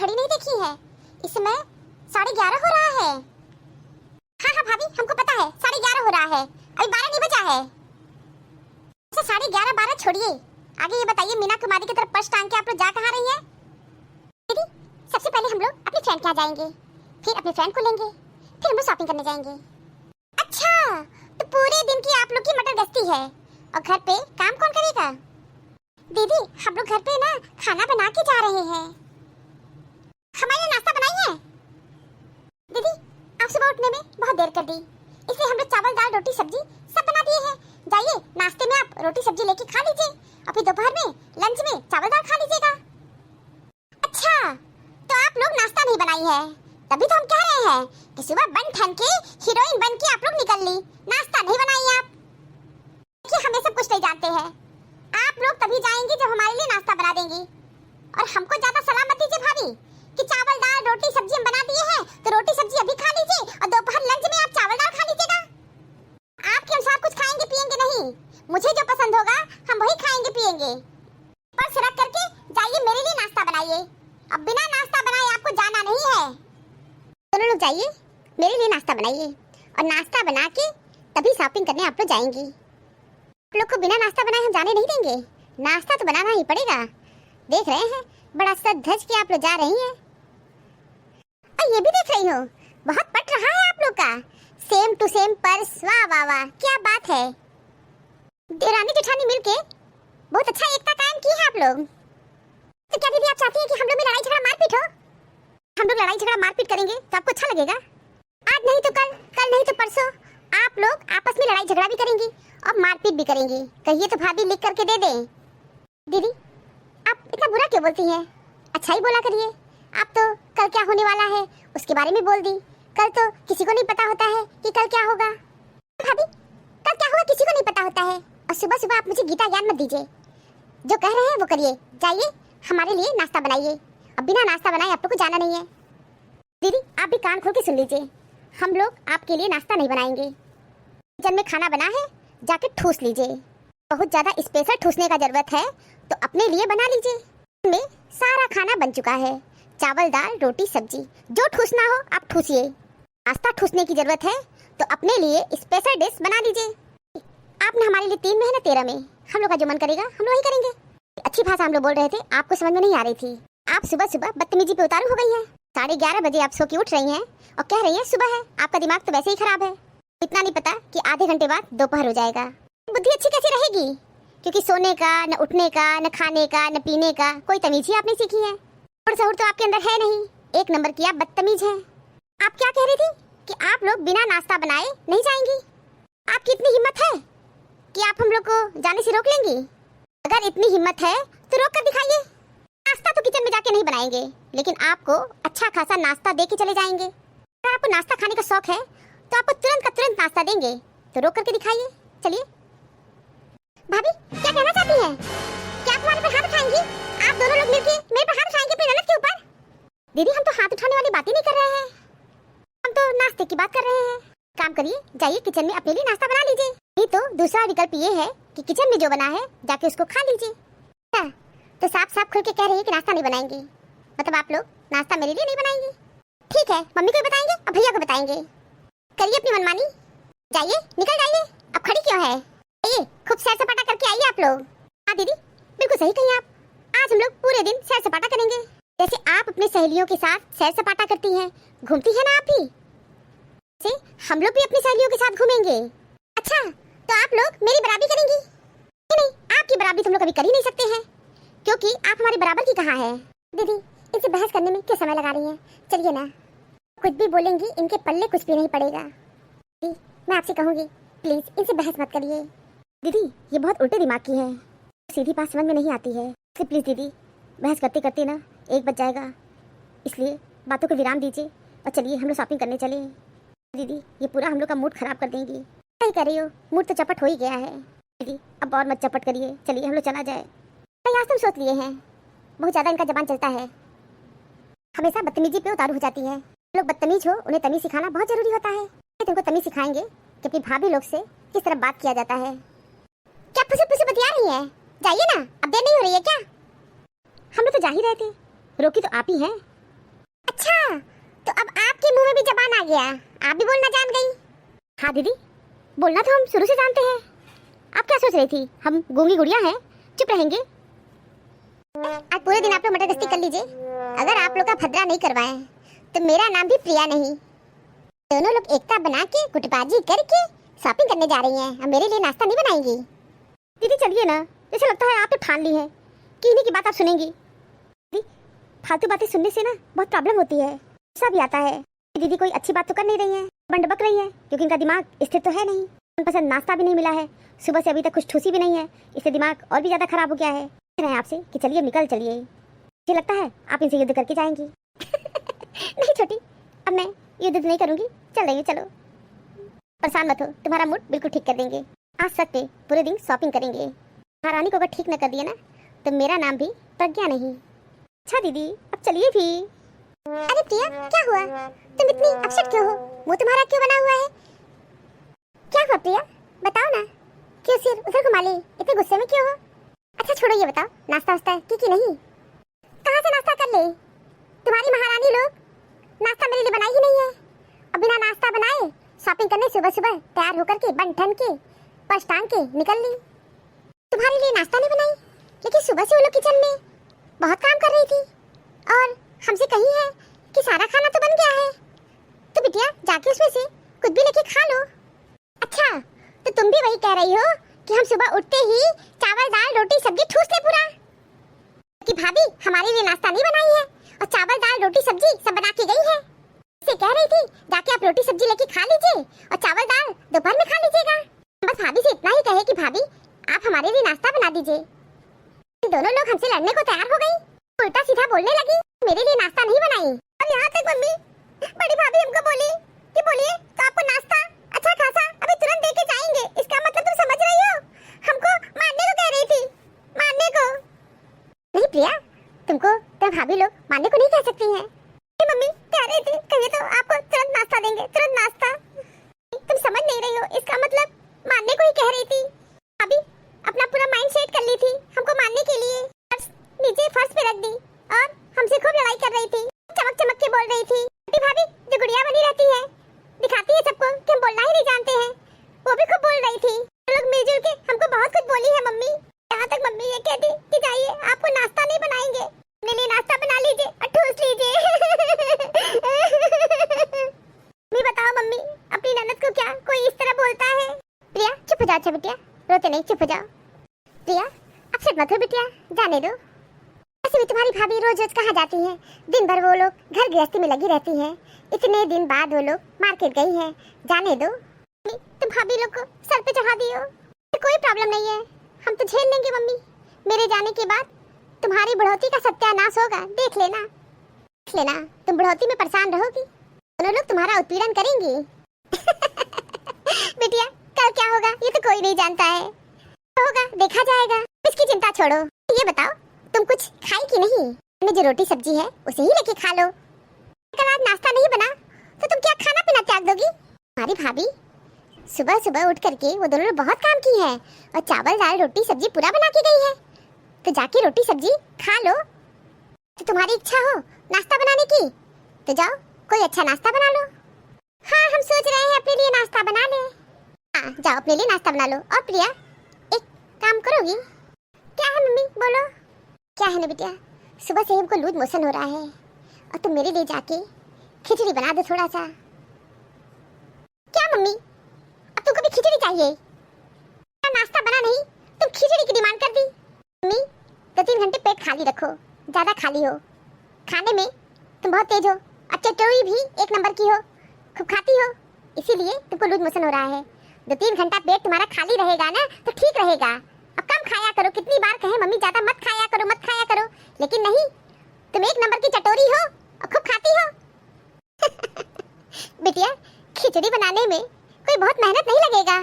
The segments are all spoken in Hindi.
घड़ी नहीं देखी है? इस समय 11:30 हो रहा है। हाँ हाँ भाभी, हमको पता है 11:30 हो रहा है, अभी 12 नहीं बजा है। अच्छा 11:30 12 छोड़िए, आगे ये बताइए मीना कुमारी की तरफ पर्स टांग के आप लोग जा कहाँ रही हैं? दीदी सबसे पहले हम लोग अपनी फ्रेंड के यहाँ जाएंगे, फिर अपनी फ्रेंड को लेंगे, फिर हम लोग शॉपिंग करने जाएंगे। अच्छा तो पूरे दिन की आप लोग की मटर गश्ती है, और घर पे काम कौन करेगा? दीदी हम लोग घर पे ना खाना बना के जा रहे हैं। हमारे लिए नाश्ता बनाई है? दीदी आप सुबह उठने में बहुत देर कर दी, इसलिए हम लोग चावल दाल रोटी सब्जी सब बना दिए हैं। जाइए नाश्ते में आप रोटी सब्जी लेके खा लीजिए, और फिर दोपहर में लंच में चावल दाल खा लीजिएगा। अच्छा तो आप लोग नाश्ता नहीं बनाई है, तभी तो हम कह रहे हैं कि सुबह बन ठन के हीरोइन बन के आप लोग निकल ली, नाश्ता नहीं बनाई आप। देखिए हमें सब कुछ नहीं जानते हैं, आप लोग तभी जाएंगे जब हमारे लिए नाश्ता बना देंगी। और हमको ज्यादा सलाह मत दीजिए भाभी कि चावल दाल रोटी सब्जी हम बना दिए हैं तो रोटी सब्जी अभी खा लीजिए, और दोपहर लंच में आप चावल दाल खा लीजिएगा। आपके अनुसार कुछ खाएंगे पिएंगे नहीं, मुझे जो पसंद होगा हम वही खाएंगे पिएंगे। पर्स रख करके जाइए मेरे लिए नाश्ता बनाइए, अब बिना नाश्ता बनाए आपको जाना नहीं है। दोनों लोग जाइए मेरे लिए नाश्ता बनाइए, और नाश्ता बना के तभी शॉपिंग करने आप लोग जाएंगी। आप लोग को बिना नाश्ता बनाए हम जाने नहीं देंगे, नाश्ता तो बनाना ही पड़ेगा। देख रहे हैं बड़ा सज धज के आप लोग जा रही हैं, और ये भी देख रही हूँ बहुत पट रहा है आप लोग का, सेम टू सेम पर्स। वाह वाह वाह क्या बात है, देरानी जेठानी मिलके बहुत अच्छा एकता कायम की है आप लोग। तो क्या दीदी आप चाहती हैं कि हम लोग में लड़ाई झगड़ा मारपीट हो? हम लोग लड़ाई झगड़ा मारपीट करेंगे तो आपको अच्छा लगेगा? आज नहीं तो कल, कल नहीं तो परसों आप लोग आपस में लड़ाई झगड़ा भी करेंगी और मारपीट भी करेंगी। कहिए तो भाभी लिख करके दे दें। दीदी आप इतना बुरा क्यों बोलती हैं? अच्छा ही बोला करिए, आप तो कल क्या होने वाला है उसके बारे में बोल दी। कल तो किसी को नहीं पता होता है कि कल क्या होगा। भाभी कल क्या होगा किसी को नहीं पता होता है, और सुबह सुबह आप मुझे गीता ज्ञान मत दीजिए, जो कह रहे हैं वो करिए। जाइए हमारे लिए नाश्ता बनाइए, अब बिना नाश्ता बनाए आप लोग को जाना नहीं है। दीदी आप भी कान खोल के सुन लीजिए, हम लोग आपके लिए नाश्ता नहीं बनाएंगे। किचन में खाना बना है, जाके ठूस लीजिए। बहुत ज्यादा स्पेशल ठूसने का जरूरत है तो अपने लिए बना लीजिए। में सारा खाना बन चुका है, चावल दाल रोटी सब्जी, जो ठूसना हो आप ठूसिए। नाश्ता ठूसने की जरूरत है तो अपने लिए स्पेशल डिश बना लीजिए। आपने हमारे लिए 3 महीने 13 में, हम लोग का जो मन करेगा हम लोग वही करेंगे। अच्छी भाषा हम लोग बोल रहे थे, आपको समझ में नहीं आ रही थी। आप सुबह सुबह बदतमीजी पे उतारू हो गई हैं। 11:30 बजे आप सो के उठ रही हैं और कह रही हैं सुबह है। आपका दिमाग तो वैसे ही खराब है, इतना नहीं पता कि आधे घंटे बाद दोपहर हो जाएगा। बुद्धि अच्छी कैसी रहेगी, क्योंकि सोने का न उठने का न खाने का न पीने का कोई तमीज ही आपने सीखी है। और सहूर तो आपके अंदर है नहीं, एक नंबर की आप बदतमीज हैं। आप क्या कह रही थी कि आप लोग बिना नाश्ता बनाए नहीं जाएंगी? आपकी इतनी हिम्मत है कि आप हम लोग को जाने से रोक लेंगी? अगर इतनी हिम्मत है तो रोक कर दिखाइए। नाश्ता तो किचन में जाके नहीं बनाएंगे, लेकिन आपको अच्छा खासा नाश्ता दे के चले जाएंगे। अगर आपको नाश्ता खाने का शौक है तो आपको तुरंत का तुरंत नाश्ता देंगे, तो रोक करके दिखाइए। चलिए भाभी क्या कहना चाहती हैं? क्या आप हमारे पे हाथ उठाएंगी? आप दोनों लोग मिलके मेरे पे हाथ उठाएंगे अपनी ननद के ऊपर? दीदी हम तो हाथ उठाने वाली बात ही नहीं कर रहे हैं, हम तो नाश्ते की बात कर रहे हैं। काम करिए, जाइए किचन में अपने लिए नाश्ता बना लीजिए। नहीं तो दूसरा विकल्प ये है कि किचन में जो बना है जाके उसको खा लीजिए। तो साफ साफ खुल के कह रही है कि नाश्ता नहीं बनाएंगे, मतलब आप लोग नाश्ता मेरे लिए नहीं बनाएंगे। ठीक है, मम्मी को बताएंगे और भैया को बताएंगे। करिए अपनी मनमानी, जाइए निकल जाइए। अब खड़ी क्यों है? आइए खूब सैर सपाटा करके आइए आप लोग। हाँ दीदी बिल्कुल सही कही आप, आज हम लोग पूरे दिन सैर सपाटा करेंगे। जैसे आप अपनी सहेलियों के साथ सैर सपाटा करती हैं, घूमती है ना आप भी, जैसे हम लोग भी अपनी सहेलियों के साथ घूमेंगे। अच्छा तो आप लोग मेरी बराबरी करेंगी? नहीं, आपकी बराबरी तुम लोग कभी कर ही नहीं सकते हैं, क्योंकि आप हमारे बराबर की कहाँ है। दीदी इनसे बहस करने में क्यों समय लगा रही हैं? चलिए ना, कुछ भी बोलेंगी इनके पल्ले कुछ भी नहीं पड़ेगा। दीदी मैं आपसे कहूँगी प्लीज इनसे बहस मत करिए। दीदी ये बहुत उल्टे दिमाग की है, सीधी बात समझ में नहीं आती है। तो प्लीज दीदी बहस करते करते ना 1 बज जाएगा, इसलिए बातों को विराम दीजिए और चलिए हम लोग शॉपिंग करने चले। दीदी ये पूरा हम लोग का मूड खराब कर देंगी। नहीं कर रही हो, मूड तो चपट हो ही गया है। दीदी अब और मत चपट करिए, चलिए हम लोग चला जाए। आज तुम सोच लिए हैं, बहुत ज्यादा इनका जबान चलता है, हमेशा बदतमीजी पे उतारू हो जाती है। लोग बदतमीज हो, उन्हें तमीज सिखाना बहुत जरूरी होता है। तुमको तमीज सिखाएंगे कि अपनी भाभी लोग से किस तरह बात किया जाता है। क्या फुसे फुसे बतिया रही है? जाइए ना, अब देर नहीं हो रही है क्या? हम लोग तो जा ही रहे थे, रोकी तो आप ही हैं। तो अब आपके मुंह में भी जबान आ गया, आप भी बोलना जान गई। हाँ दीदी, बोलना तो हम शुरू से जानते हैं। आप क्या सोच रही थी, हम गूंगी गुड़िया हैं, चुप रहेंगे? आज पूरे दिन आप लोग मटर गश्ती कर लीजिए। अगर आप लोग का भद्रा नहीं करवाए तो मेरा नाम भी प्रिया नहीं। दोनों लोग एकता बना के गुटबाजी करके शॉपिंग करने जा रही हैं। अब मेरे लिए नाश्ता नहीं बनाएंगी। दीदी चलिए ना, जैसे लगता है आप तो ठान ली है कि इन्हीं की बात आप सुनेंगी। दीदी फालतू बातें सुनने से ना बहुत प्रॉब्लम होती है, गुस्सा भी आता है। दीदी कोई अच्छी बात तो कर नहीं रही है, बंडबक रही है, क्योंकि इनका दिमाग स्थिर तो है नहीं। मनपसंद नाश्ता भी नहीं मिला है, सुबह से अभी तक कुछ ठूसी भी नहीं है, इससे दिमाग और भी ज्यादा खराब हो गया है। कह रहे हैं आपसे कि चलिए निकल चलिए, मुझे लगता है आप इनसे युद्ध करके जाएंगी। नहीं छोटी, अब मैं युद्ध नहीं करूंगी, चल रही हूँ, चलो। परेशान मत हो, तुम्हारा मूड बिल्कुल ठीक कर देंगे। आज सच पे पूरे दिन शॉपिंग करेंगे। महारानी को अगर ठीक न कर दिया ना तो मेरा नाम भी प्रज्ञा नहीं। अच्छा दीदी अब चलिए भी। अरे प्रिया क्या हुआ, तुम इतनी अपसेट क्यों हो? मुंह तुम्हारा क्यों बना हुआ है? क्या हुआ प्रिया, बताओ ना, क्यों सिर उधर घुमा ली, इतने गुस्से में क्यों हो? अच्छा छोड़ो ये बताओ, नाश्ता वास्ता की नहीं? कहाँ से नाश्ता कर ले? तुम्हारी महारानी लोग नाश्ता मेरे लिए बनाई ही नहीं है। अब बिना नाश्ता बनाए शॉपिंग करने सुबह सुबह तैयार होकर के बन ठन के पर्स टांग के निकल ली। तुम्हारे लिए नाश्ता नहीं बनाई, लेकिन सुबह से वो लोग किचन में बहुत काम कर रही थी और हमसे कही है कि सारा खाना तो बन गया है, तो बिटिया जाके उसमें से कुछ भी लेके खा लो। अच्छा तो तुम भी वही कह रही हो कि हम सुबह उठते ही चावल दाल रोटी सब्जी ठूस ले पूरा, कि भाभी हमारे लिए नाश्ता नहीं बनाई है और चावल दाल रोटी सब्जी सब बना के गई है। से कह रही थी जाके आप रोटी सब्जी लेके खा लीजिए और चावल दाल दोपहर में खा लीजिएगा। बस भाभी से इतना ही कहे कि भाभी आप हमारे लिए नाश्ता बना दीजिए। दोनों लोग हमसे लड़ने को तैयार हो गई, उल्टा सीधा बोलने लगी, मेरे लिए नाश्ता नहीं बनाई। और यहाँ तक मम्मी बड़ी भाभी हमको बोली कि बोलिए तो आपको नाश्ता अच्छा खासा अभी तुरंत देके जाएंगे। इसका मतलब तुम समझ रही हो, हमको मारने को कह रही थी, मारने को। नहीं प्रिया, तुमको तो भाभी लोग मारने को नहीं कह सकती हैं। मम्मी कह रही थी कहिए तो आपको तुरंत नाश्ता देंगे, तुरंत नाश्ता। तुम समझ नहीं रही हो, इसका मतलब मारने को ही कह रही थी। भाभी अपना पूरा माइंड सेट कर ली थी हमको मारने के लिए, नीचे फर्श पे रख दी और हमसे खूब लड़ाई कर रही थी, चमक चमक के बोल रही थी। भाभी जो गुड़िया बनी रहती है, दिखाती है सबको कि हम बोलना ही नहीं जानते हैं, वो भी खूब बोल रही थी। लोग मिलजुल के हमको बहुत कुछ बोली है मम्मी। यहाँ तक मम्मी ये कहती कि जाइए आपको नाश्ता नहीं बनाएंगे, अपने लिए नाश्ता बना लीजिए और ठूस लीजिए। मैं बताओ मम्मी अपनी ननद को क्या कोई इस तरह बोलता है? प्रिया चुप हो जाओ, अच्छा बिटिया रोते नहीं, चुप हो जाओ। प्रिया अपसेट मत हो बिटिया, जाने दो। ऐसे भी तुम्हारी भाभी रोज रोज कहाँ जाती हैं, दिन भर वो लोग घर गृहस्थी में लगी रहती हैं, इतने दिन बाद वो लोग मार्केट गई हैं, जाने दो। तुम भाभी लोग को सर पे चढ़ा दियो, कोई प्रॉब्लम नहीं है, हम तो झेल लेंगे मम्मी। मेरे जाने के बाद तुम्हारी बढ़ोती का सत्यानाश होगा, देख लेना, देख लेना। तुम बढ़ोती में परेशान रहोगी, दोनों लोग तुम्हारा उत्पीड़न करेंगे। बिटिया कल क्या होगा ये तो कोई नहीं जानता है, होगा देखा जाएगा, इसकी चिंता छोड़ो। ये बताओ तुम कुछ खाई कि नहीं? में जो रोटी सब्जी है उसे ही लेके खा लो। अगर आज नाश्ता नहीं बना तो तुम क्या खाना पीना त्याग दोगी? हमारी भाभी सुबह सुबह उठ करके वो दोनों बहुत काम की है और चावल दाल रोटी सब्जी पूरा बना के गई है, तो जाके रोटी सब्जी खा लो। तो तुम्हारी इच्छा हो नाश्ता बनाने की तो जाओ कोई अच्छा नाश्ता बना लो। हाँ हम सोच रहे हैं अपने लिए नाश्ता बना ले। हाँ जाओ अपने लिए नाश्ता बना लो। और प्रिया एक काम करोगी? क्या है मम्मी बोलो। क्या है ना बिटिया, सुबह से हमको लूज मोशन हो रहा है और तुम मेरे लिए जाके खिचड़ी बना दो थोड़ा सा। क्या मम्मी अब तुमको भी खिचड़ी चाहिए? नाश्ता बना नहीं तुम खिचड़ी की डिमांड कर दी। मम्मी 2-3 घंटे पेट खाली रखो, ज्यादा खाली हो, खाने में तुम बहुत तेज हो और चटोरी भी एक नंबर की हो, खूब खाती हो, इसीलिए तुमको लूज मोशन हो रहा है। 2-3 घंटा पेट तुम्हारा खाली रहेगा ना तो ठीक रहेगा। अब कम खाया करो, कितनी बार कहे मम्मी ज्यादा मत खाया करो मत खाया करो, लेकिन नहीं, तुम एक नंबर की चटोरी हो और खूब खाती हो। बिटिया खिचड़ी बनाने में कोई बहुत मेहनत नहीं लगेगा,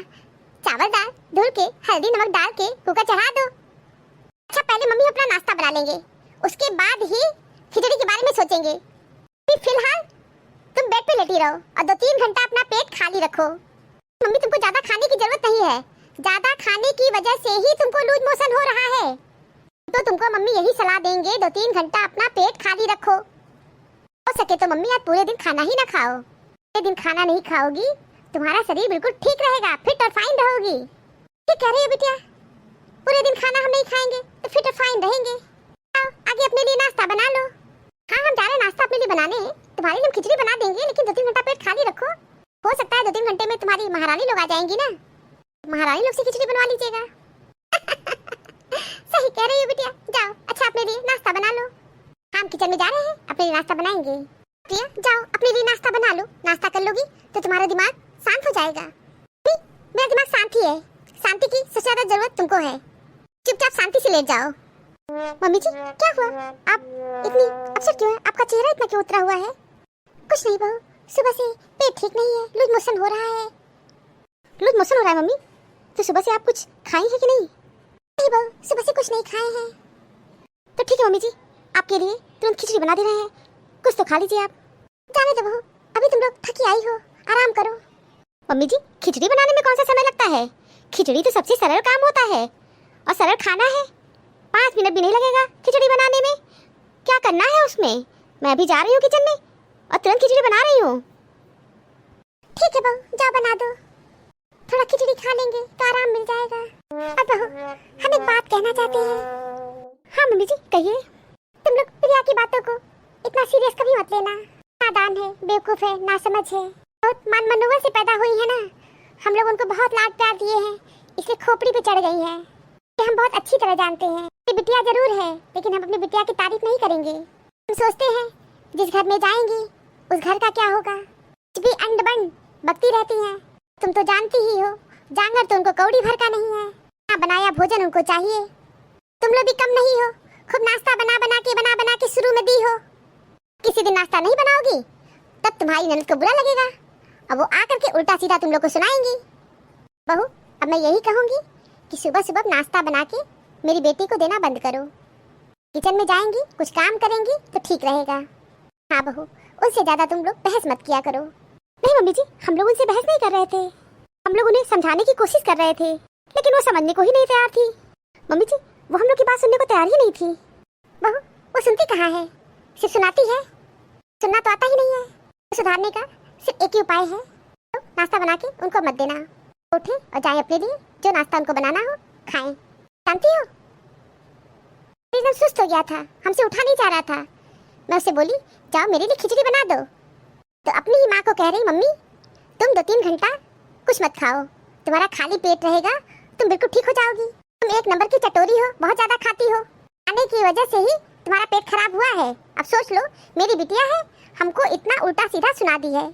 चावल दाल धुल के हल्दी नमक डाल के कुकर चढ़ा दो। अच्छा पहले मम्मी अपना नाश्ता बना लेंगे, उसके बाद ही खिचड़ी के बारे में सोचेंगे। फिलहाल तुम बेड पे लेटी रहो और 2-3 घंटा अपना पेट खाली रखो। मम्मी तुमको ज्यादा खाने की जरूरत नहीं है, ज्यादा खाने की वजह से ही तुमको लूज मोशन हो रहा है, तो तुमको मम्मी यही सलाह देंगे 2-3 घंटा अपना पेट खाली रखो। हो सके तो मम्मी आज पूरे दिन खाना ही ना खाओ। पूरे दिन खाना नहीं खाओगी तुम्हारा शरीर बिल्कुल ठीक रहेगा, फिट और फाइन रहोगी। ठीक कह रही है बिटिया, पूरे दिन खाना हम नहीं खाएंगे तो फिट और फाइन रहेंगे। आओ आगे अपने लिए नाश्ता बना लो। हाँ हम जा रहे हैं नाश्ता अपने लिए बनाने। तुम्हारे लिए हम खिचड़ी बना देंगे, लेकिन 2-3 घंटा पेट खाली रखो। हो सकता है 2-3 घंटे में तुम्हारी महारानी लोग आ जाएंगी ना, महारानी लोग से खिचड़ी बनवा लीजिएगा। सही कह रही हो बिटिया, जाओ अच्छा अपने लिए नाश्ता बना लो। हम किचन में जा रहे हैं, अपने लिए नाश्ता बनाएंगे। प्रिया जाओ अपने लिए नाश्ता बना लो, नाश्ता कर लोगी तो तुम्हारा दिमाग शांत हो जाएगा। मेरा दिमाग शांत ही है, शांति की सबसे ज्यादा जरूरत तुमको है। चुपचाप शांति से लेट जाओ। मम्मी जी क्या हुआ, आप इतनी अपसेट क्यों है? आपका चेहरा इतना क्यों उतरा हुआ है? कुछ नहीं बहू, सुबह से पेट ठीक नहीं है, लूज मोशन हो रहा है। लूज मोशन हो रहा है मम्मी? तो सुबह से आप कुछ खाई है कि नहीं? नहीं बहू, सुबह से कुछ नहीं खाए हैं। तो ठीक है मम्मी जी, आपके लिए तुरंत खिचड़ी बना दे रहे हैं, कुछ तो खा लीजिए आप। जाने दो बहू, अभी तुम लोग थकी आई हो, आराम करो। मम्मी जी खिचड़ी बनाने में कौन सा समय लगता है? खिचड़ी तो सबसे सरल काम होता है और सरल खाना है। 5 मिनट भी नहीं लगेगा खिचड़ी बनाने में। क्या करना है उसमें? मैं अभी जा रही हूँ किचन में और तुरंत खिचड़ी बना रही हूँ। ठीक है बहू, जाओ बना दो, थोड़ा खिचड़ी खा लेंगे तो आराम मिल जाएगा। अब बहू हम एक बात कहना चाहते हैं। हाँ मम्मी जी कहिए। तुम लोग प्रिया की बातों को इतना सीरियस कभी मत लेना। नादान है, बेवकूफ है, नासमझ है, बहुत मन मनोवर से पैदा हुई है ना। हम लोग उनको बहुत लाड प्यार दिए हैं, इसलिए खोपड़ी पे चढ़ गई है। हम बहुत अच्छी तरह जानते हैं कि बिटिया जरूर है, लेकिन हम अपनी बिटिया की तारीफ नहीं करेंगे। हम सोचते हैं जिस घर में जाएंगी उस घर का क्या होगा। कुछ भी अंड बंड बकती रहती हैं। तुम तो जानती ही हो, जांगर तो उनको कौड़ी भर का नहीं है। बनाया भोजन उनको चाहिए। तुम लोग भी कम नहीं हो, खूब नाश्ता बना बना के शुरू में दी हो। किसी दिन नाश्ता नहीं बनाओगी तब तुम्हारी ननद को बुरा लगेगा, अब वो आकर के उल्टा सीधा तुम लोग को सुनाएंगी। बहू अब मैं यही कहूंगी कि सुबह सुबह नाश्ता बना के मेरी बेटी को देना बंद करो। किचन में जाएंगी कुछ काम करेंगी तो ठीक रहेगा। हाँ बहू, उससे ज्यादा तुम लोग बहस मत किया करो। नहीं मम्मी जी, हम लोग उनसे बहस नहीं कर रहे थे, हम लोग उन्हें समझाने की कोशिश कर रहे थे, लेकिन वो समझने को ही नहीं तैयार थी। मम्मी जी वो हम लोग की बात सुनने को तैयार ही नहीं थी। बहू वो सुनती कहाँ है, सिर्फ सुनाती है, सुनना तो आता ही नहीं है। सुधारने का सिर्फ एक ही उपाय है, तो नाश्ता बना के उनको मत देना। उठे और जाए अपने लिए जो नाश्ता उनको बनाना हो खाएं। जानती हो एकदम सुस्त हो गया था, हमसे उठा नहीं जा रहा था। मैं उससे बोली जाओ मेरे लिए खिचड़ी बना दो, तो अपनी ही माँ को कह रही मम्मी तुम 2-3 घंटा कुछ मत खाओ, तुम्हारा खाली पेट रहेगा, तुम बिल्कुल ठीक हो जाओगी। तुम एक नंबर की चटोरी हो, बहुत ज्यादा खाती हो, खाने की वजह से ही तुम्हारा पेट खराब हुआ है। अब सोच लो मेरी बिटिया है, हमको इतना उल्टा सीधा सुना दी है।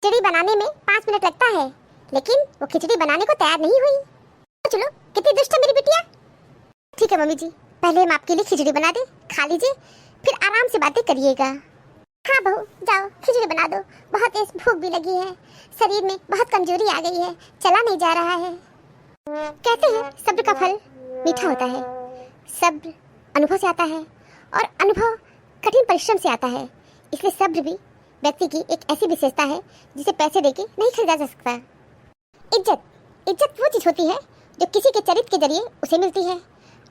खिचड़ी बनाने में 5 मिनट लगता है, लेकिन वो खिचड़ी बनाने को तैयार नहीं हुई। सोच लो कितनी दुष्ट है मेरी बिटिया। ठीक है मम्मी जी, पहले हम आपके लिए खिचड़ी बना दे, खा लीजिए, फिर आराम से बातें करिएगा। हाँ बहू जाओ खिचड़ी बना दो, बहुत तेज भूख भी लगी है, शरीर में बहुत कमजोरी आ गई है, चला नहीं जा रहा है। कहते हैं सब्र का फल मीठा होता है, सब्र अनुभव से आता है और अनुभव कठिन परिश्रम से आता है। इसलिए सब्र भी व्यक्ति की एक ऐसी विशेषता है जिसे पैसे देके नहीं खरीदा जा सकता। इज्जत वो चीज होती है जो किसी के चरित्र के जरिए उसे मिलती है।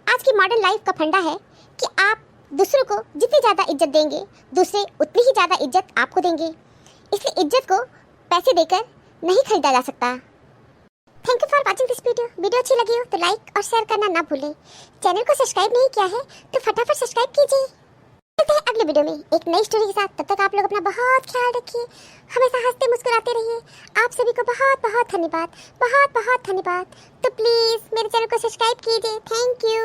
आज की मॉडर्न लाइफ का फंडा है कि आप दूसरों को जितनी ज़्यादा इज्जत देंगे, दूसरे उतनी ही ज़्यादा इज्जत आपको देंगे। इसलिए इज्जत को पैसे देकर नहीं खरीदा जा सकता। Thank you for watching this video अच्छी लगी हो तो लाइक और शेयर करना ना भूलें। चैनल को सब्सक्राइब नहीं किया है तो फटाफट सब्सक्राइब कीजिए। मिलते हैं अगले वीडियो में एक नई स्टोरी के साथ। तब तक आप लोग अपना बहुत ख्याल रखिए, हमेशा हंसते मुस्कुराते रहिए। आप सभी को बहुत बहुत धन्यवाद, बहुत बहुत धन्यवाद। तो प्लीज़ मेरे चैनल को सब्सक्राइब कीजिए। Thank you.